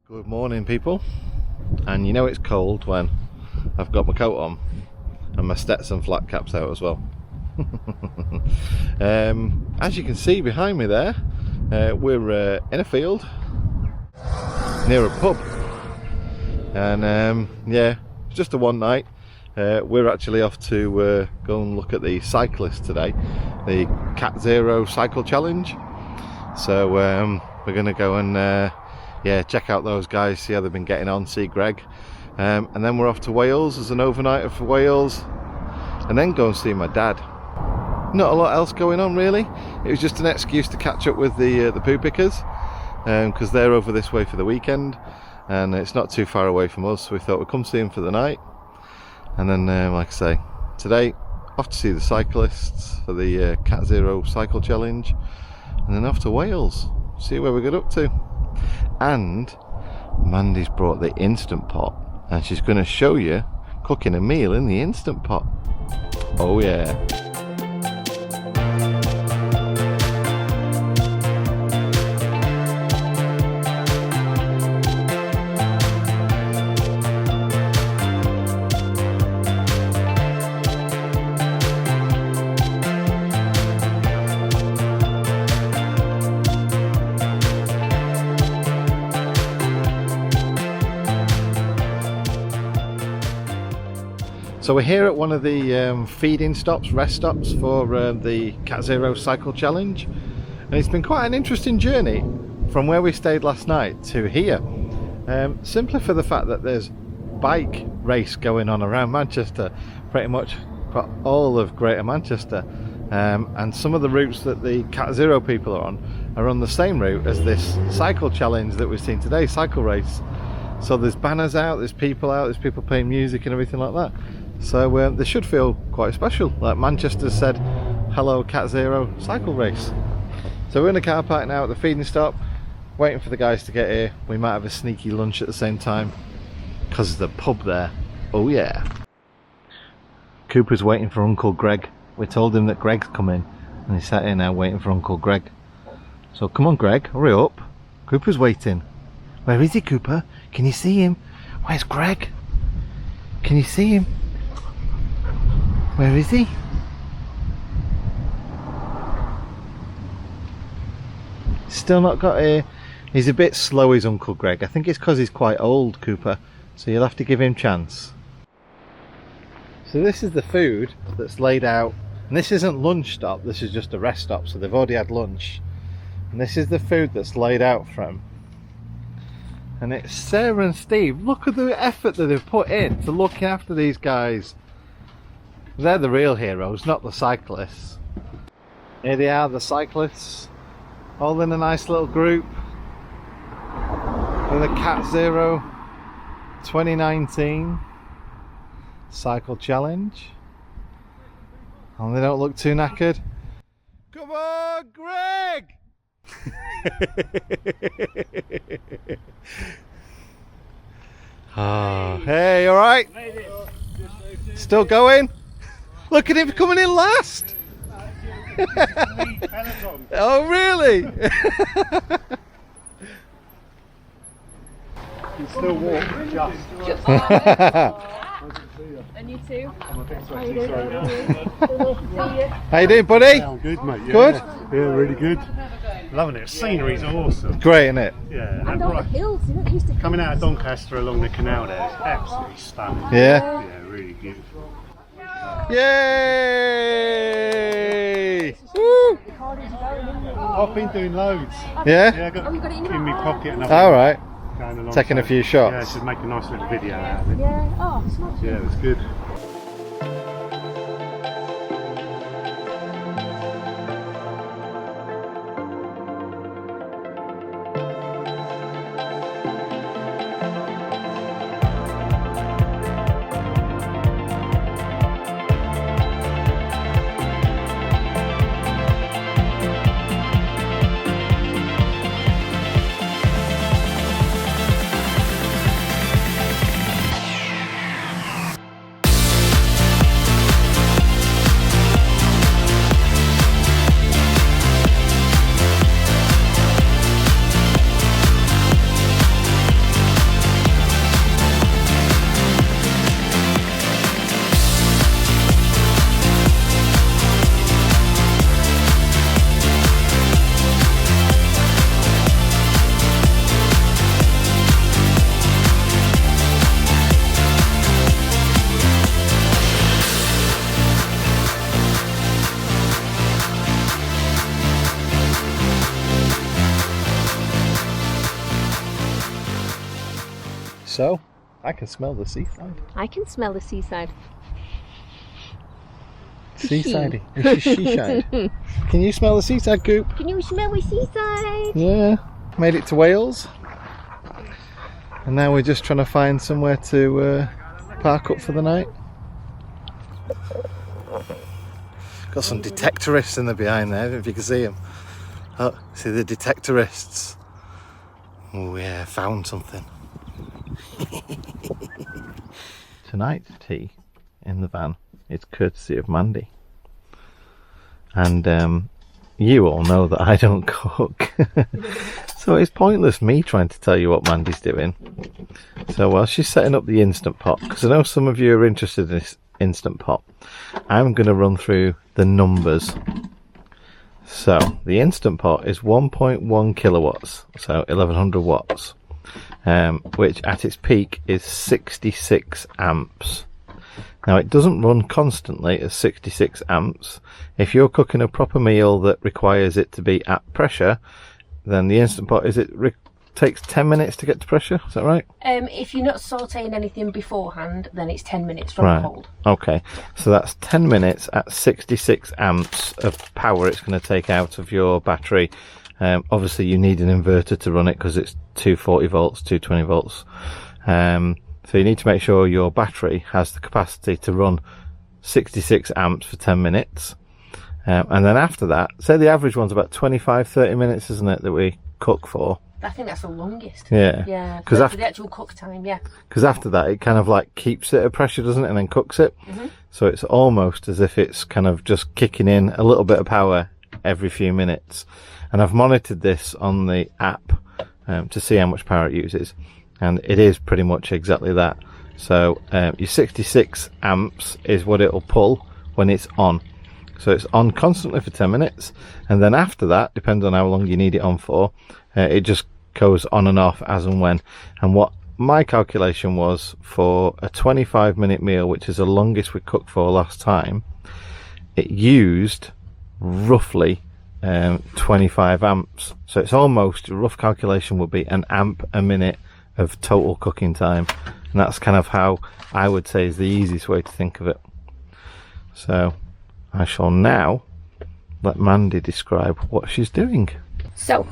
Good morning, people. And you know it's cold when I've got my coat on and my Stetson flat caps out as well. As you can see behind me there, we're in a field near a pub, and yeah, it's just a one night. We're actually off to go and look at the cyclists today, the CatZero cycle challenge. So we're going to go and yeah, check out those guys, see how they've been getting on, see Greg, and then we're off to Wales as an overnighter for Wales, and then go and see my dad. Not a lot else going on really. It was just an excuse to catch up with the poo pickers, because they're over this way for the weekend and it's not too far away from us, so we thought we'd come see them for the night. And then like I say, today off to see the cyclists for the CatZero cycle challenge, and then off to Wales, see where we get up to. And Mandy's brought the Instant Pot, and she's going to show you cooking a meal in the Instant Pot. Oh yeah. So we're here at one of the feeding stops, rest stops for the CatZero cycle challenge, and it's been quite an interesting journey from where we stayed last night to here, simply for the fact that there's bike race going on around Manchester, pretty much for all of Greater Manchester, and some of the routes that the CatZero people are on the same route as this cycle challenge that we've seen today, cycle race. So there's banners out, there's people out, there's people playing music and everything like that. So they should feel quite special, like Manchester said, hello CatZero cycle race. So we're in the car park now at the feeding stop, waiting for the guys to get here. We might have a sneaky lunch at the same time, because there's a pub there. Oh yeah. Cooper's waiting for Uncle Greg. We told him that Greg's coming, and he's sat here now waiting for Uncle Greg. So come on Greg, hurry up. Cooper's waiting. Where is he, Cooper? Can you see him? Where's Greg? Can you see him? Where is he? Still not got here. He's a bit slow, his Uncle Greg. I think it's because he's quite old, Cooper, so you'll have to give him chance. So this is the food that's laid out, and this isn't lunch stop, this is just a rest stop, so they've already had lunch, and this is the food that's laid out for them. And it's Sarah and Steve. Look at the effort that they've put in to look after these guys. They're the real heroes, not the cyclists. Here they are, the cyclists, all in a nice little group for the CatZero 2019 cycle challenge. And they don't look too knackered. Come on, Greg! Oh, hey, all right? Still going? Look at him coming in last. Oh, really? You still walk, just. And you too. How you doing? How you doing, buddy? Yeah, I'm good, mate. Yeah. Good? Yeah, really good. Loving it. Scenery's awesome. Great, isn't it? Yeah. And all the hills, you don't used to Coming out of Doncaster along the canal there, it's absolutely stunning. Yeah? Yeah, really beautiful. Yay! Woo! I've been doing loads. Yeah? Yeah, I got, Oh, you got it in your in my bag? pocket and I've All right. going along. Taking a few shots. Yeah, to make a nice little video out of it. Yeah. Oh, smart. Yeah, it was good. So, I can smell the seaside. I can smell the seaside. Seaside. It's seaside. Can you smell the seaside, Goop? Can you smell the seaside? Yeah. Made it to Wales. And now we're just trying to find somewhere to park up for the night. Got some detectorists in the behind there, if you can see them. Oh, see the detectorists. Oh yeah, found something. Tonight's tea in the van is courtesy of Mandy. And you all know that I don't cook. So it's pointless me trying to tell you what Mandy's doing. So while she's setting up the Instant Pot, because I know some of you are interested in this Instant Pot, I'm going to run through the numbers. So the Instant Pot is 1.1 kilowatts, so 1100 watts, which at its peak is 66 amps. Now it doesn't run constantly at 66 amps. If you're cooking a proper meal that requires it to be at pressure, then the Instant Pot takes 10 minutes to get to pressure, is that right? If you're not sauteing anything beforehand, then it's 10 minutes from cold. Okay, so that's 10 minutes at 66 amps of power it's going to take out of your battery. Obviously you need an inverter to run it because it's 240 volts, 220 volts. So you need to make sure your battery has the capacity to run 66 amps for 10 minutes. And then after that, say the average one's about 25-30 minutes, isn't it, that we cook for? I think that's the longest. Yeah. Yeah, because after the actual cook time, yeah. Because after that, it kind of like keeps it at pressure, doesn't it, and then cooks it. So it's almost as if it's kind of just kicking in a little bit of power every few minutes. And I've monitored this on the app to see how much power it uses. And it is pretty much exactly that. So your 66 amps is what it'll pull when it's on. So it's on constantly for 10 minutes. And then after that, depends on how long you need it on for, it just goes on and off as and when. And what my calculation was for a 25-minute meal, which is the longest we cooked for last time, it used roughly 25 amps. So it's almost, a rough calculation would be an amp a minute of total cooking time. And that's kind of how I would say is the easiest way to think of it. So I shall now let Mandy describe what she's doing. So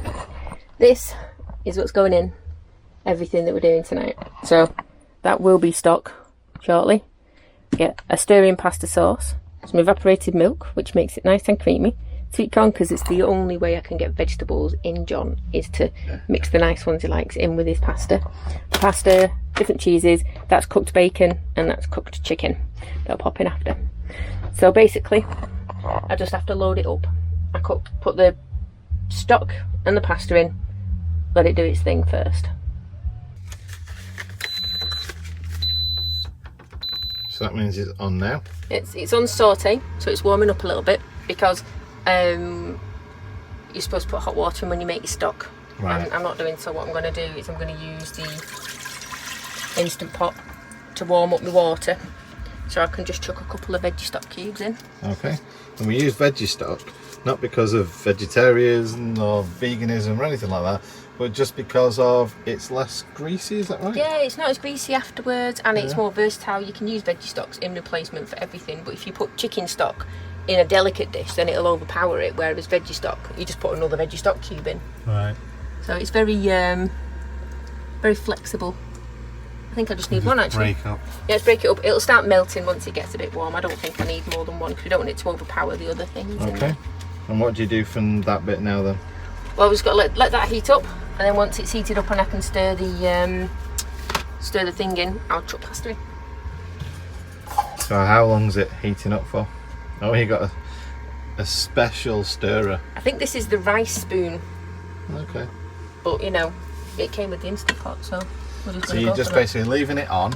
this is what's going in, everything that we're doing tonight. So that will be stock shortly. Get a stirring pasta sauce, some evaporated milk, which makes it nice and creamy. Sweet corn, because it's the only way I can get vegetables in John, is to mix the nice ones he likes in with his pasta. Pasta, different cheeses, that's cooked bacon and that's cooked chicken. They'll pop in after. So basically, I just have to load it up. I put the stock and the pasta in, let it do its thing first. So that means it's on now? It's on saute, so it's warming up a little bit, because you're supposed to put hot water in when you make your stock. Right. And I'm not doing so. What I'm going to do is I'm going to use the Instant Pot to warm up my water, so I can just chuck a couple of veggie stock cubes in. Okay. And we use veggie stock not because of vegetarianism or veganism or anything like that, but just because of it's less greasy, is that right? Yeah, it's not as greasy afterwards, and it's more versatile. You can use veggie stocks in replacement for everything, but if you put chicken stock in a delicate dish, then it'll overpower it, whereas veggie stock, you just put another veggie stock cube in. Right. So it's very very flexible. I think I just need one, actually. Break up. Yeah, let's break it up. It'll start melting once it gets a bit warm. I don't think I need more than one, because we don't want it to overpower the other things. Okay. And what do you do from that bit now then? Well, we've just got to let that heat up, and then once it's heated up and I can stir the thing in, I'll chuck pasta in. So how long's it heating up for? Oh, you got a special stirrer. I think this is the rice spoon. Okay. But you know, it came with the Instant Pot, so we're just So going to you're go just for that. basically leaving it on,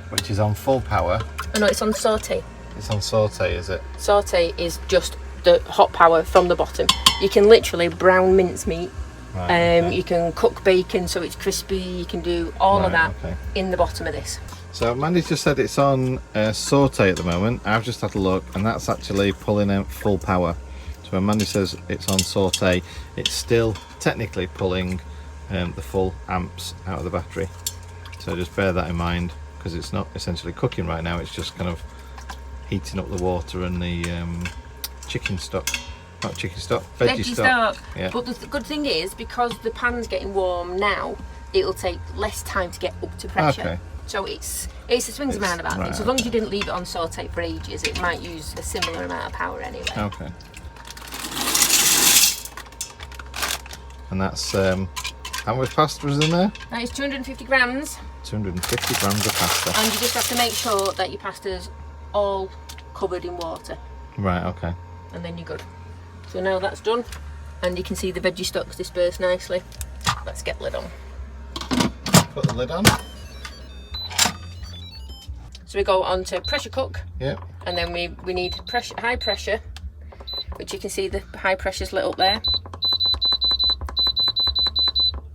which is on full power. Oh no, it's on saute. It's on saute, is it? Saute is just the hot power from the bottom. You can literally brown mincemeat. Right, okay. You can cook bacon so it's crispy. You can do all of that in the bottom of this. So Mandy's just said it's on saute at the moment. I've just had a look, and that's actually pulling out full power. So when Mandy says it's on saute, it's still technically pulling the full amps out of the battery. So So just bear that in mind, because it's not essentially cooking right now, it's just kind of heating up the water and the chicken stock. Not chicken stock, veggie stock. Yeah. But the good thing is, because the pan's getting warm now, it'll take less time to get up to pressure. Okay. So it's a swings and roundabouts thing. So as long as you didn't leave it on saute for ages, it might use a similar amount of power anyway. Okay. And that's how much pasta is in there? That is 250 grams. 250 grams of pasta. And you just have to make sure that your pasta's all covered in water. Right, okay. And then you're good. So now that's done, and you can see the veggie stocks dispersed nicely. Let's get the lid on. Put the lid on. So we go on to pressure cook. Yeah. And then we need high pressure, which you can see the high pressure's lit up there.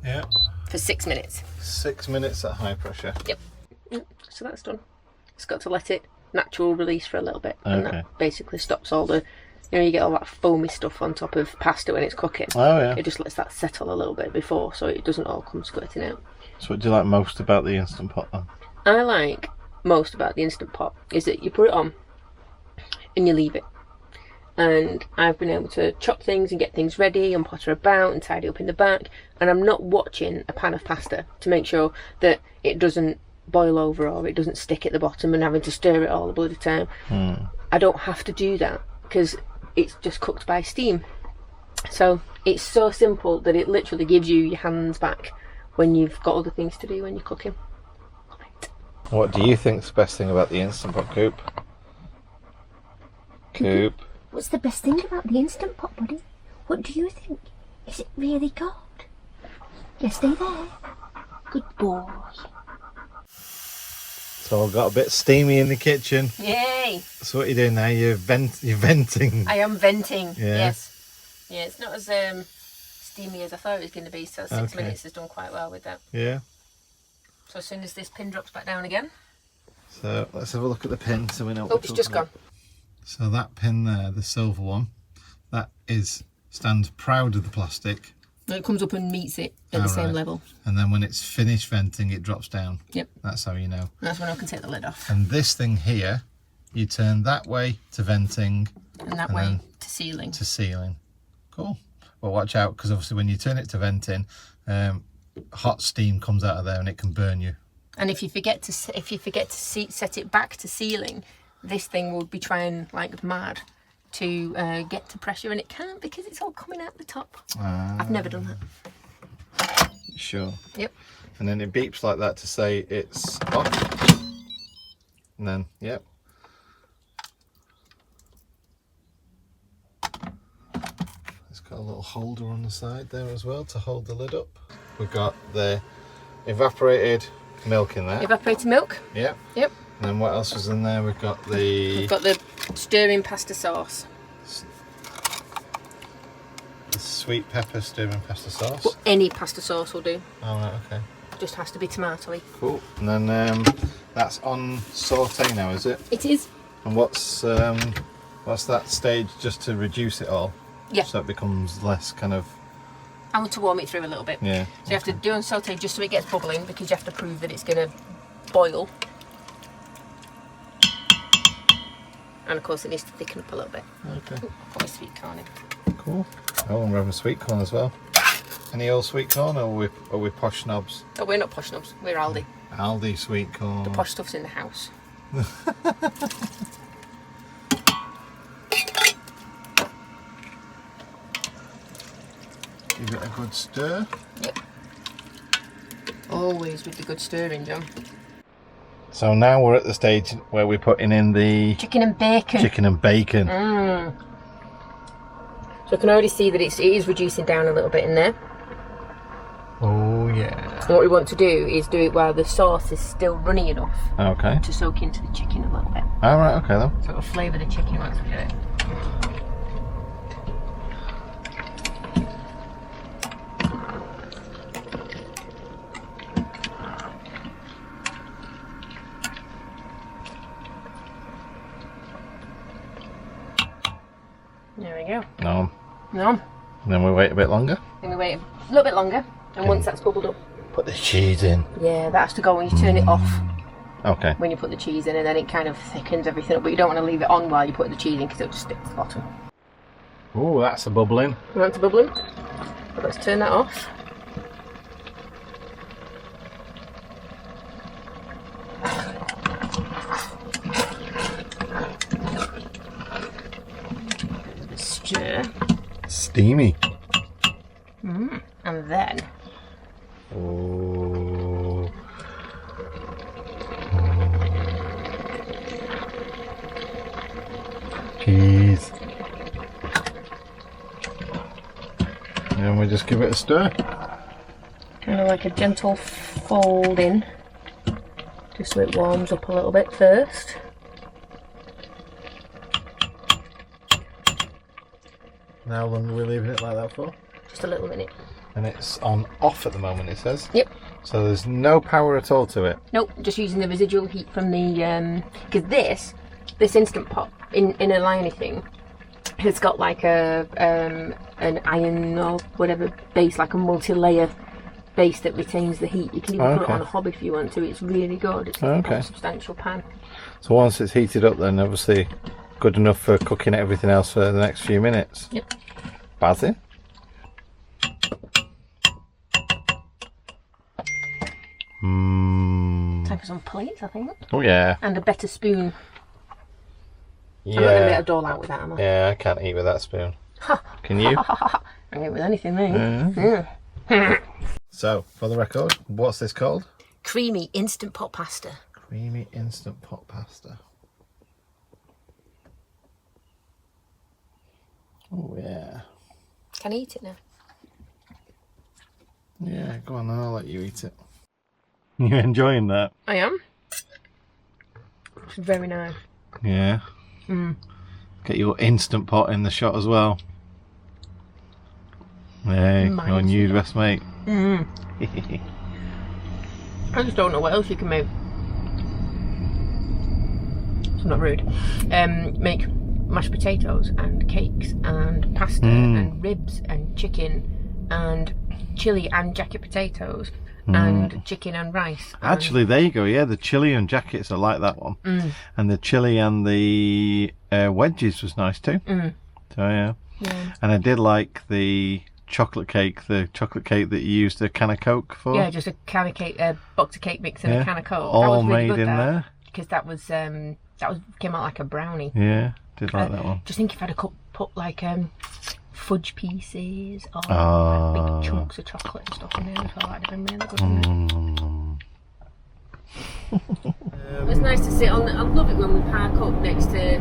Yeah. For 6 minutes. 6 minutes at high pressure. Yep. So that's done. It's got to let it natural release for a little bit. And that basically stops all the, you know, you get all that foamy stuff on top of pasta when it's cooking. Oh yeah. It just lets that settle a little bit before, so it doesn't all come squirting out. So what do you like most about the Instant Pot then? I like most about the Instant Pot is that you put it on and you leave it. And I've been able to chop things and get things ready and potter about and tidy up in the back, and I'm not watching a pan of pasta to make sure that it doesn't boil over or it doesn't stick at the bottom and having to stir it all the bloody time. I don't have to do that because it's just cooked by steam. So it's so simple that it literally gives you your hands back when you've got other things to do when you're cooking. What do you think's the best thing about the Instant Pot, Coop? Coop. What's the best thing about the Instant Pot, buddy? What do you think? Is it really good? Yes, stay there. Good boy. So I've got a bit steamy in the kitchen. Yay! So what are you doing now? You're venting. I am venting. Yeah. Yes. Yeah, it's not as steamy as I thought it was going to be, so 6 minutes has done quite well with that. Yeah. So as soon as this pin drops back down again. So let's have a look at the pin so we know what Oh, we're it's just talking gone. about. So that pin there, the silver one, that stands proud of the plastic. No, it comes up and meets it at the same level. And then when it's finished venting, it drops down. Yep. That's how you know. That's when I can take the lid off. And this thing here, you turn that way to venting. And that way to sealing. To sealing. Cool. Well, watch out, because obviously when you turn it to venting, hot steam comes out of there and it can burn you. And if you forget to set it back to sealing, this thing will be trying like mad to get to pressure, and it can't because it's all coming out the top. I've never done that. Sure. Yep. And then it beeps like that to say it's off. And then, yep. It's got a little holder on the side there as well to hold the lid up. We've got the evaporated milk in there. Evaporated milk. Yep. Yep. And then what else was in there? We've got the stirring pasta sauce. The sweet pepper stirring pasta sauce. But any pasta sauce will do. Oh, right, okay. Just has to be tomatoey. Cool. And then that's on saute now, is it? It is. And what's that stage just to reduce it all? Yeah. So it becomes less kind of... I want to warm it through a little bit. Yeah. So you have to do on saute just so it gets bubbling, because you have to prove that it's going to boil. And of course it needs to thicken up a little bit. Okay. Ooh, I've got my sweet corn in. Cool. Oh, and we're having sweet corn as well. Any old sweet corn, or are we posh snobs? Oh, we're not posh snobs, we're Aldi. Aldi sweet corn. The posh stuff's in the house. Give it a good stir. Yep. Always with the good stirring, John. So now we're at the stage where we're putting in the Chicken and bacon. chicken and bacon. So I can already see that it is reducing down a little bit in there. Oh yeah. So what we want to do is do it while the sauce is still runny enough Okay. to soak into the chicken a little bit. All right. Okay then. So it'll flavour the chicken once we do it. There we go. No. No. Then we wait a bit longer. Then we wait a little bit longer, and once that's bubbled up, Put the cheese in. Yeah, that has to go when you turn it off. Okay. When you put the cheese in, and then it kind of thickens everything up. But you don't want to leave it on while you put the cheese in because it'll just stick to the bottom. Oh, that's a bubbling. You want it to bubbling? Let's turn that off. Stir. Steamy. And then. Oh. Cheese. And we just give it a stir. Kind of like a gentle fold in. Just so it warms up a little bit first. Now how long are we leaving it like that for? Just a little minute. And it's on off at the moment, it says? Yep. So there's no power at all to it? Nope, just using the residual heat from the... Because this Instant Pot in a liney thing has got like an iron or whatever base, like a multi-layer base that retains the heat. You can even put it on a hob if you want to. It's really good. It's a substantial pan. So once it's heated up, then obviously good enough for cooking everything else for the next few minutes. Yep. Basil. Time for some plates, I think. Oh yeah. And a better spoon. Yeah. I'm not going to be able to dole out with that, am I? Yeah, I can't eat with that spoon. Can you? I can eat with anything, mate. So, for the record, what's this called? Creamy Instant Pot pasta. Creamy Instant Pot pasta. Oh yeah. Can I eat it now? Yeah, go on then, I'll let you eat it. You enjoying that? I am. It's very nice. Yeah. Get your Instant Pot in the shot as well. Hey, your new best mate. I just don't know what else you can make. It's not rude. Make mashed potatoes and cakes and pasta and ribs and chicken and chilli and jacket potatoes and chicken and rice. Actually, there you go. Yeah, the chilli and jackets, I like that one. And the chilli and the wedges was nice too. So yeah. And I did like the chocolate cake that you used a can of Coke for. Yeah, just a can of cake, box of cake mix and a can of Coke. All that was really made good, in there. Because that was came out like a brownie. Yeah, did like that one. Just think if I'd have put like fudge pieces or like big chunks of chocolate and stuff in there, I thought that'd have been really good. It's nice to sit on. I love it when we park up next to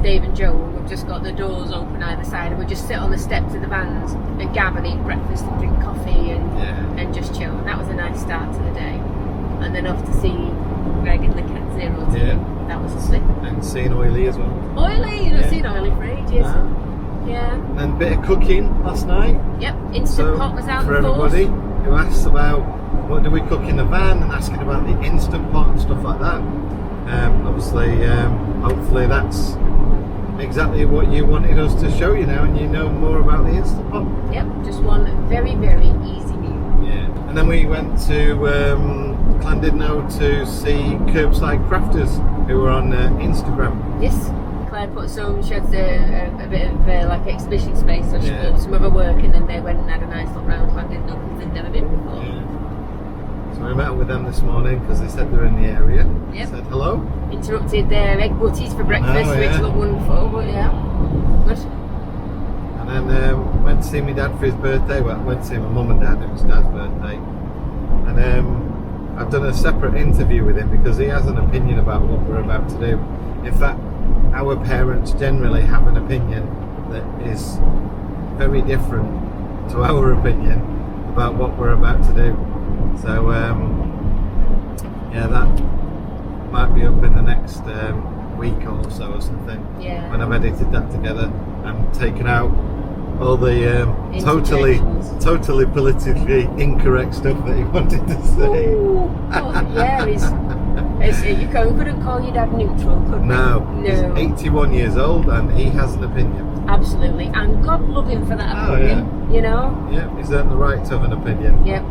Dave and Joe. We've just got the doors open either side, and we just sit on the steps of the vans and gab and eat breakfast and drink coffee and just chill. And that was a nice start to the day. And then off to see Greg in the CatZero team. Yeah. That was a slip. And seeing Oily as well. Oily, you've not seen Oily for ages. Yeah. And a bit of cooking last night. Yep. Instant Pot was out for in force. everybody who asks about what do we cook in the van and asking about the Instant Pot and stuff like that. Obviously, hopefully that's exactly what you wanted us to show you now, and you know more about the Instant Pot. Yep, just one very, very easy meal. Yeah, and then we went to Llandudno to see Curbside Crafters, who were on Instagram. Yes, Claire put some, she had a bit of like exhibition space, so she put up some of her work, and then they went and had a nice look round Llandudno because they'd never been before. Yeah. So we met with them this morning because they said they're in the area. Yep. Said hello. Interrupted their egg butties for breakfast, which looked wonderful, but yeah, good. And then went to see my dad for his birthday. Well, went to see my mum and dad, it was Dad's birthday. And I've done a separate interview with him because he has an opinion about what we're about to do. In fact, our parents generally have an opinion that is very different to our opinion about what we're about to do. So yeah, that might be up in the next week or so or something. Yeah. When I've edited that together and taken out all the totally politically incorrect stuff that he wanted to say. Ooh, yeah, you couldn't call your dad neutral, could we? No. He's 81 years old and he has an opinion. Absolutely, and God love him for that opinion. Yeah. You know. Yeah, he's earned the right to have an opinion. Yep.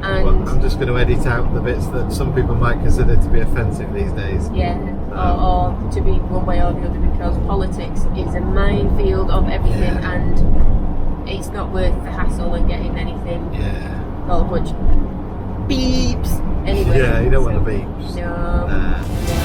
And well, I'm just going to edit out the bits that some people might consider to be offensive these days. yeah, or to be one way or the other, because politics is a minefield of everything, and it's not worth the hassle and getting anything. Yeah. All a bunch of beeps. Anyway. Yeah, you don't want the beeps. No. Nah.